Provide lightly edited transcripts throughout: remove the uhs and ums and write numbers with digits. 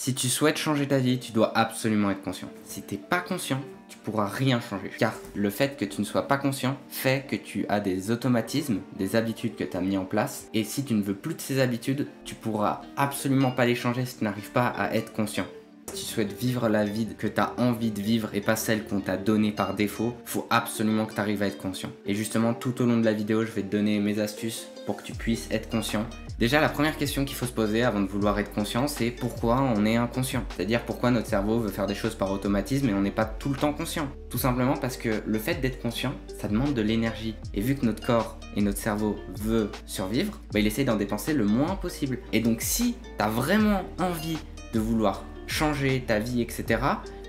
Si tu souhaites changer ta vie, tu dois absolument être conscient. Si tu n'es pas conscient, tu pourras rien changer. Car le fait que tu ne sois pas conscient fait que tu as des automatismes, des habitudes que tu as mis en place. Et si tu ne veux plus de ces habitudes, tu pourras absolument pas les changer si tu n'arrives pas à être conscient. Si tu souhaites vivre la vie que tu as envie de vivre et pas celle qu'on t'a donnée par défaut, faut absolument que tu arrives à être conscient. Et justement, tout au long de la vidéo, je vais te donner mes astuces pour que tu puisses être conscient. Déjà, la première question qu'il faut se poser avant de vouloir être conscient, c'est pourquoi on est inconscient. C'est-à-dire pourquoi notre cerveau veut faire des choses par automatisme et on n'est pas tout le temps conscient. Tout simplement parce que le fait d'être conscient, ça demande de l'énergie. Et vu que notre corps et notre cerveau veut survivre, il essaie d'en dépenser le moins possible. Et donc si tu as vraiment envie de vouloir changer ta vie, etc.,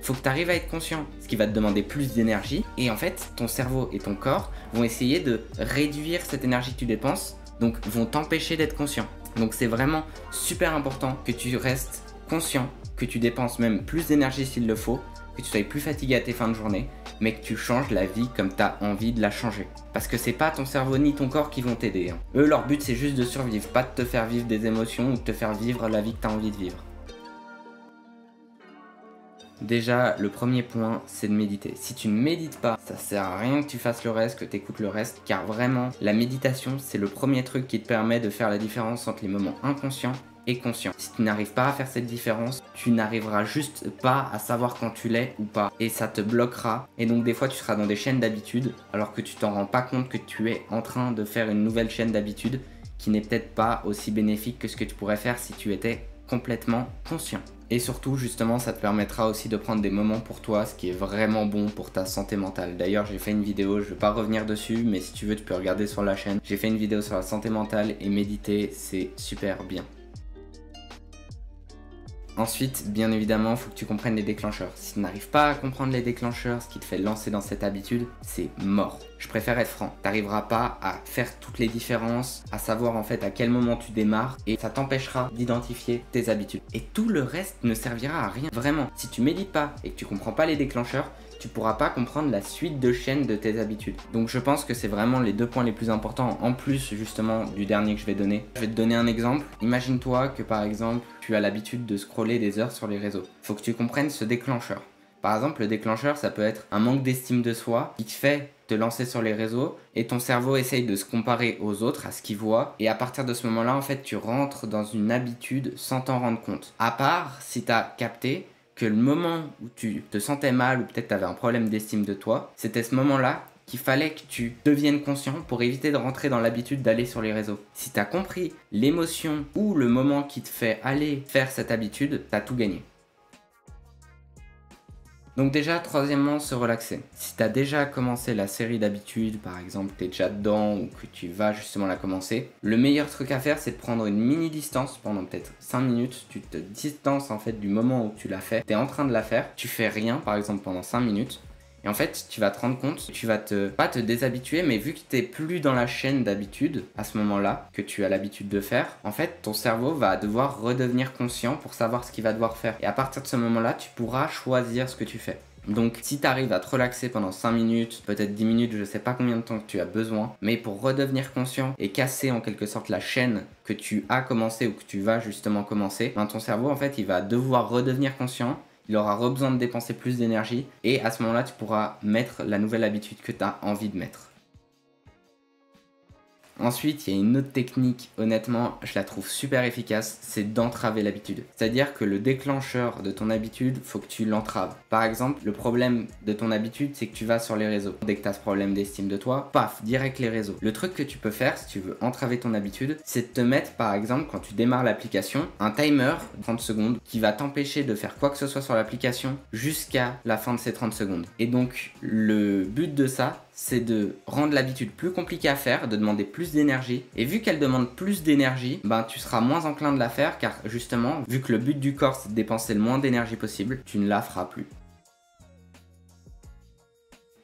faut que tu arrives à être conscient, ce qui va te demander plus d'énergie. Et en fait, ton cerveau et ton corps vont essayer de réduire cette énergie que tu dépenses, donc vont t'empêcher d'être conscient. Donc c'est vraiment super important que tu restes conscient, que tu dépenses même plus d'énergie s'il le faut, que tu sois plus fatigué à tes fins de journée, mais que tu changes la vie comme tu as envie de la changer. Parce que c'est pas ton cerveau ni ton corps qui vont t'aider. Eux, leur but c'est juste de survivre, pas de te faire vivre des émotions ou de te faire vivre la vie que tu as envie de vivre. Déjà, le premier point, c'est de méditer. Si tu ne médites pas, ça sert à rien que tu fasses le reste, que tu écoutes le reste, car vraiment, la méditation, c'est le premier truc qui te permet de faire la différence entre les moments inconscients et conscients. Si tu n'arrives pas à faire cette différence, tu n'arriveras juste pas à savoir quand tu l'es ou pas, et ça te bloquera. Et donc des fois, tu seras dans des chaînes d'habitudes, alors que tu t'en rends pas compte que tu es en train de faire une nouvelle chaîne d'habitudes qui n'est peut-être pas aussi bénéfique que ce que tu pourrais faire si tu étais complètement conscient. Et surtout, justement, ça te permettra aussi de prendre des moments pour toi, ce qui est vraiment bon pour ta santé mentale. D'ailleurs, j'ai fait une vidéo, je ne vais pas revenir dessus, mais si tu veux, tu peux regarder sur la chaîne. J'ai fait une vidéo sur la santé mentale et méditer, c'est super bien. Ensuite, bien évidemment, il faut que tu comprennes les déclencheurs. Si tu n'arrives pas à comprendre les déclencheurs, ce qui te fait lancer dans cette habitude, c'est mort. Je préfère être franc. Tu n'arriveras pas à faire toutes les différences, à savoir en fait à quel moment tu démarres, et ça t'empêchera d'identifier tes habitudes. Et tout le reste ne servira à rien. Vraiment, si tu médites pas et que tu comprends pas les déclencheurs, tu pourras pas comprendre la suite de chaîne de tes habitudes. Donc je pense que c'est vraiment les deux points les plus importants, en plus justement du dernier que je vais donner. Je vais te donner un exemple. Imagine-toi que par exemple, tu as l'habitude de scroller des heures sur les réseaux. Faut que tu comprennes ce déclencheur. Par exemple, le déclencheur, ça peut être un manque d'estime de soi qui te fait te lancer sur les réseaux et ton cerveau essaye de se comparer aux autres, à ce qu'il voit, et à partir de ce moment-là, en fait, tu rentres dans une habitude sans t'en rendre compte. À part si tu as capté que le moment où tu te sentais mal ou peut-être tu avais un problème d'estime de toi, c'était ce moment-là qu'il fallait que tu deviennes conscient pour éviter de rentrer dans l'habitude d'aller sur les réseaux. Si tu as compris l'émotion ou le moment qui te fait aller faire cette habitude, tu as tout gagné. Donc déjà, troisièmement, se relaxer. Si tu as déjà commencé la série d'habitudes, par exemple, tu es déjà dedans ou que tu vas justement la commencer, le meilleur truc à faire, c'est de prendre une mini distance pendant peut-être 5 minutes. Tu te distances en fait du moment où tu l'as fait. Tu es en train de la faire, tu fais rien par exemple pendant 5 minutes. Et en fait, tu vas te rendre compte, tu vas pas te déshabituer, mais vu que tu n'es plus dans la chaîne d'habitude à ce moment-là, que tu as l'habitude de faire, en fait, ton cerveau va devoir redevenir conscient pour savoir ce qu'il va devoir faire. Et à partir de ce moment-là, tu pourras choisir ce que tu fais. Donc si tu arrives à te relaxer pendant 5 minutes, peut-être 10 minutes, je sais pas combien de temps que tu as besoin, mais pour redevenir conscient et casser en quelque sorte la chaîne que tu as commencé ou que tu vas justement commencer, ton cerveau en fait il va devoir redevenir conscient. Il aura besoin de dépenser plus d'énergie et à ce moment-là, tu pourras mettre la nouvelle habitude que tu as envie de mettre. Ensuite, il y a une autre technique, honnêtement, je la trouve super efficace, c'est d'entraver l'habitude. C'est-à-dire que le déclencheur de ton habitude, faut que tu l'entraves. Par exemple, le problème de ton habitude, c'est que tu vas sur les réseaux. Dès que tu as ce problème d'estime de toi, paf, direct les réseaux. Le truc que tu peux faire, si tu veux entraver ton habitude, c'est de te mettre, par exemple, quand tu démarres l'application, un timer de 30 secondes qui va t'empêcher de faire quoi que ce soit sur l'application jusqu'à la fin de ces 30 secondes. Et donc, le but de ça, c'est de rendre l'habitude plus compliquée à faire, de demander plus d'énergie. Et vu qu'elle demande plus d'énergie, tu seras moins enclin de la faire car justement, vu que le but du corps c'est de dépenser le moins d'énergie possible, tu ne la feras plus.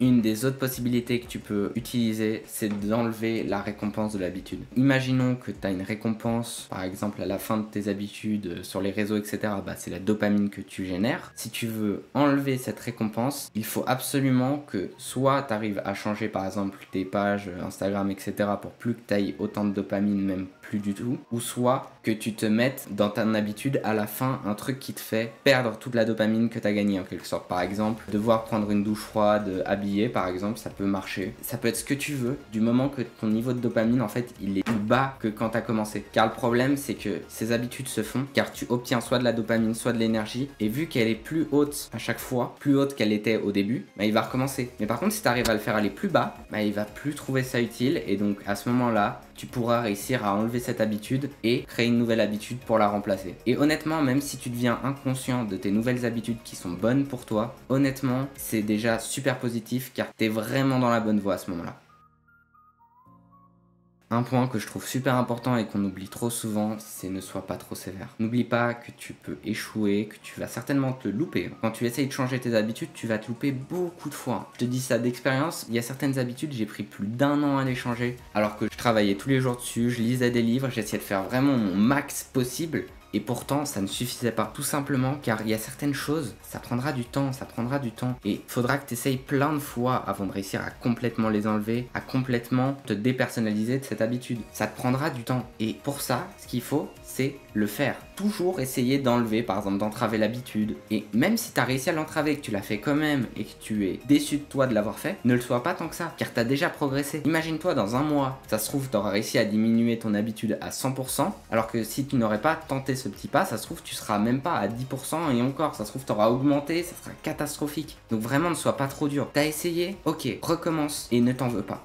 Une des autres possibilités que tu peux utiliser, c'est d'enlever la récompense de l'habitude. Imaginons que tu as une récompense, par exemple à la fin de tes habitudes sur les réseaux, etc. C'est la dopamine que tu génères. Si tu veux enlever cette récompense, il faut absolument que soit tu arrives à changer par exemple tes pages Instagram, etc. pour plus que tu ailles autant de dopamine, même plus du tout, ou soit que tu te mettes dans ton habitude à la fin un truc qui te fait perdre toute la dopamine que tu as gagnée en quelque sorte. Par exemple, devoir prendre une douche froide, habillé par exemple, ça peut marcher. Ça peut être ce que tu veux, du moment que ton niveau de dopamine en fait il est plus bas que quand tu as commencé. Car le problème c'est que ces habitudes se font car tu obtiens soit de la dopamine, soit de l'énergie, et vu qu'elle est plus haute à chaque fois, plus haute qu'elle était au début, il va recommencer. Mais par contre si tu arrives à le faire aller plus bas, il va plus trouver ça utile, et donc à ce moment-là, tu pourras réussir à enlever cette habitude et créer une nouvelle habitude pour la remplacer. Et honnêtement, même si tu deviens inconscient de tes nouvelles habitudes qui sont bonnes pour toi, honnêtement, c'est déjà super positif car tu es vraiment dans la bonne voie à ce moment-là. Un point que je trouve super important et qu'on oublie trop souvent, c'est ne sois pas trop sévère. N'oublie pas que tu peux échouer, que tu vas certainement te louper. Quand tu essayes de changer tes habitudes, tu vas te louper beaucoup de fois. Je te dis ça d'expérience, il y a certaines habitudes, j'ai pris plus d'1 an à les changer, alors que je travaillais tous les jours dessus, je lisais des livres, j'essayais de faire vraiment mon max possible. Et pourtant, ça ne suffisait pas. Tout simplement car il y a certaines choses, ça prendra du temps. Et il faudra que tu essayes plein de fois avant de réussir à complètement les enlever, à complètement te dépersonnaliser de cette habitude. Ça te prendra du temps. Et pour ça, ce qu'il faut, c'est le faire. Toujours essayer d'enlever, par exemple, d'entraver l'habitude. Et même si tu as réussi à l'entraver, que tu l'as fait quand même et que tu es déçu de toi de l'avoir fait, ne le sois pas tant que ça, car tu as déjà progressé. Imagine-toi dans un mois, ça se trouve, tu auras réussi à diminuer ton habitude à 100%, alors que si tu n'aurais pas tenté ce petit pas, ça se trouve, tu seras même pas à 10%, et encore, ça se trouve, tu auras augmenté, ça sera catastrophique. Donc vraiment, ne sois pas trop dur. T'as essayé, ok, recommence et ne t'en veux pas.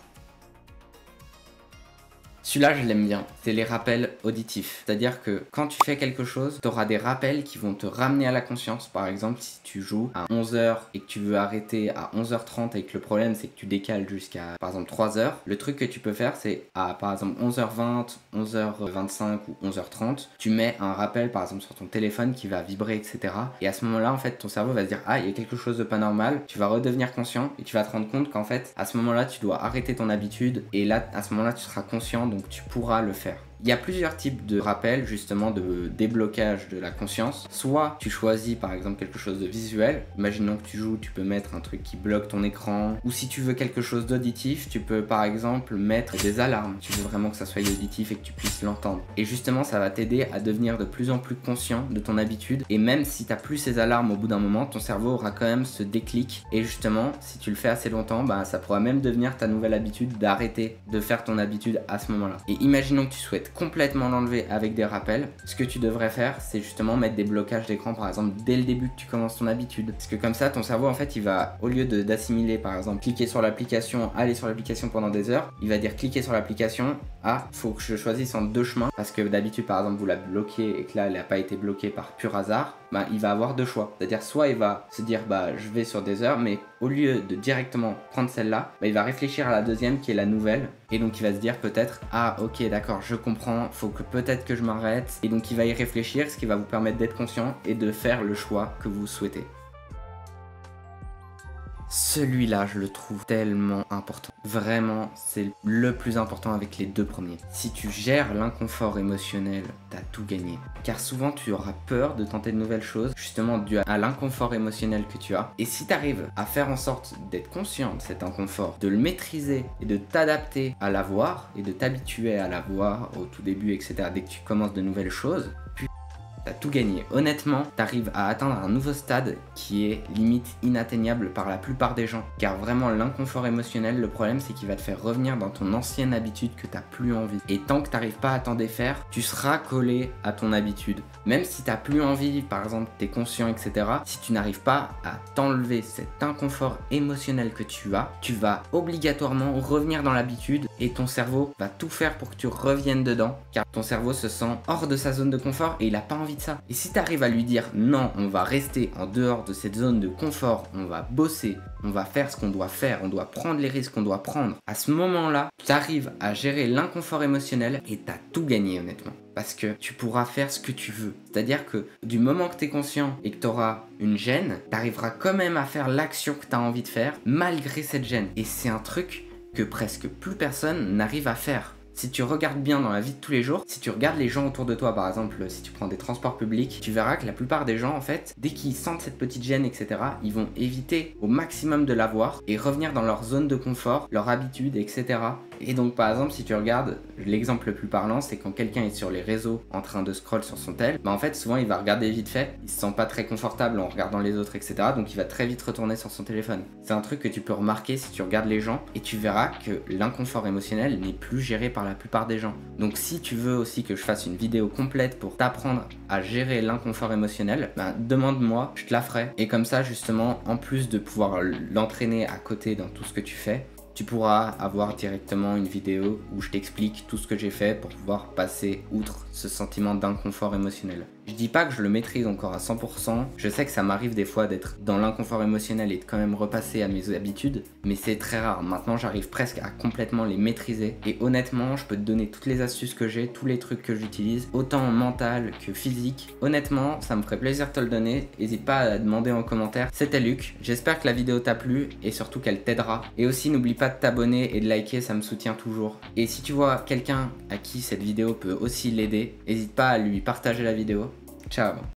Celui-là, je l'aime bien, c'est les rappels auditifs. C'est-à-dire que quand tu fais quelque chose, tu auras des rappels qui vont te ramener à la conscience. Par exemple, si tu joues à 11h et que tu veux arrêter à 11h30 et que le problème c'est que tu décales jusqu'à par exemple 3h, le truc que tu peux faire c'est à par exemple 11h20, 11h25 ou 11h30, tu mets un rappel par exemple sur ton téléphone qui va vibrer, etc. Et à ce moment-là, en fait, ton cerveau va se dire « Ah, il y a quelque chose de pas normal », tu vas redevenir conscient et tu vas te rendre compte qu'en fait, à ce moment-là, tu dois arrêter ton habitude, et là, à ce moment-là, tu seras conscient, donc tu pourras le faire. Il y a plusieurs types de rappels, justement, de déblocage de la conscience. Soit tu choisis par exemple quelque chose de visuel. Imaginons que tu joues, tu peux mettre un truc qui bloque ton écran. Ou si tu veux quelque chose d'auditif, tu peux par exemple mettre des alarmes. Tu veux vraiment que ça soit auditif et que tu puisses l'entendre. Et justement, ça va t'aider à devenir de plus en plus conscient de ton habitude. Et même si tu n'as plus ces alarmes au bout d'un moment, ton cerveau aura quand même ce déclic. Et justement, si tu le fais assez longtemps, ça pourra même devenir ta nouvelle habitude d'arrêter de faire ton habitude à ce moment-là. Et imaginons que tu souhaites complètement l'enlever avec des rappels. Ce que tu devrais faire, c'est justement mettre des blocages d'écran par exemple dès le début que tu commences ton habitude. Parce que comme ça, ton cerveau en fait, il va, au lieu d'assimiler par exemple cliquer sur l'application, aller sur l'application pendant des heures, il va dire cliquer sur l'application, ah, faut que je choisisse entre deux chemins, parce que d'habitude par exemple vous la bloquez et que là elle n'a pas été bloquée par pur hasard, il va avoir deux choix. C'est-à-dire soit il va se dire je vais sur des heures, mais au lieu de directement prendre celle-là, il va réfléchir à la deuxième qui est la nouvelle, et donc il va se dire peut-être ah ok d'accord, je comprends, faut que peut-être que je m'arrête, et donc il va y réfléchir, ce qui va vous permettre d'être conscient et de faire le choix que vous souhaitez. Celui-là, je le trouve tellement important. Vraiment, c'est le plus important avec les deux premiers. Si tu gères l'inconfort émotionnel, t'as tout gagné. Car souvent, tu auras peur de tenter de nouvelles choses, justement dû à l'inconfort émotionnel que tu as. Et si tu arrives à faire en sorte d'être conscient de cet inconfort, de le maîtriser et de t'adapter à l'avoir et de t'habituer à l'avoir au tout début, etc., dès que tu commences de nouvelles choses, t'as tout gagné. Honnêtement, t'arrives à atteindre un nouveau stade qui est limite inatteignable par la plupart des gens. Car vraiment, l'inconfort émotionnel, le problème, c'est qu'il va te faire revenir dans ton ancienne habitude que t'as plus envie. Et tant que t'arrives pas à t'en défaire, tu seras collé à ton habitude. Même si t'as plus envie, par exemple, t'es conscient, etc. Si tu n'arrives pas à t'enlever cet inconfort émotionnel que tu as, tu vas obligatoirement revenir dans l'habitude et ton cerveau va tout faire pour que tu reviennes dedans. Car ton cerveau se sent hors de sa zone de confort et il a pas envie de ça. Et si tu arrives à lui dire non, on va rester en dehors de cette zone de confort, on va bosser, on va faire ce qu'on doit faire, on doit prendre les risques qu'on doit prendre, à ce moment-là, tu arrives à gérer l'inconfort émotionnel et tu as tout gagné honnêtement. parce que tu pourras faire ce que tu veux. C'est-à-dire que du moment que tu es conscient et que tu auras une gêne, tu arriveras quand même à faire l'action que tu as envie de faire malgré cette gêne. Et c'est un truc que presque plus personne n'arrive à faire. Si tu regardes bien dans la vie de tous les jours, si tu regardes les gens autour de toi, par exemple, si tu prends des transports publics, tu verras que la plupart des gens, en fait, dès qu'ils sentent cette petite gêne, etc., ils vont éviter au maximum de l'avoir et revenir dans leur zone de confort, leur habitude, etc. Et donc, par exemple, si tu regardes, l'exemple le plus parlant, c'est quand quelqu'un est sur les réseaux en train de scroll sur son tel, en fait, souvent, il va regarder vite fait, il se sent pas très confortable en regardant les autres, etc., donc il va très vite retourner sur son téléphone. C'est un truc que tu peux remarquer si tu regardes les gens et tu verras que l'inconfort émotionnel n'est plus géré par la plupart des gens. Donc si tu veux aussi que je fasse une vidéo complète pour t'apprendre à gérer l'inconfort émotionnel, demande-moi, je te la ferai. Et comme ça, justement, en plus de pouvoir l'entraîner à côté dans tout ce que tu fais, tu pourras avoir directement une vidéo où je t'explique tout ce que j'ai fait pour pouvoir passer outre ce sentiment d'inconfort émotionnel. Je dis pas que je le maîtrise encore à 100%, je sais que ça m'arrive des fois d'être dans l'inconfort émotionnel et de quand même repasser à mes habitudes, mais c'est très rare. Maintenant j'arrive presque à complètement les maîtriser et honnêtement je peux te donner toutes les astuces que j'ai, tous les trucs que j'utilise, autant mental que physique. Honnêtement ça me ferait plaisir de te le donner, n'hésite pas à demander en commentaire. C'était Luc, j'espère que la vidéo t'a plu et surtout qu'elle t'aidera. Et aussi n'oublie pas de t'abonner et de liker, ça me soutient toujours. Et si tu vois quelqu'un à qui cette vidéo peut aussi l'aider, n'hésite pas à lui partager la vidéo. Ciao.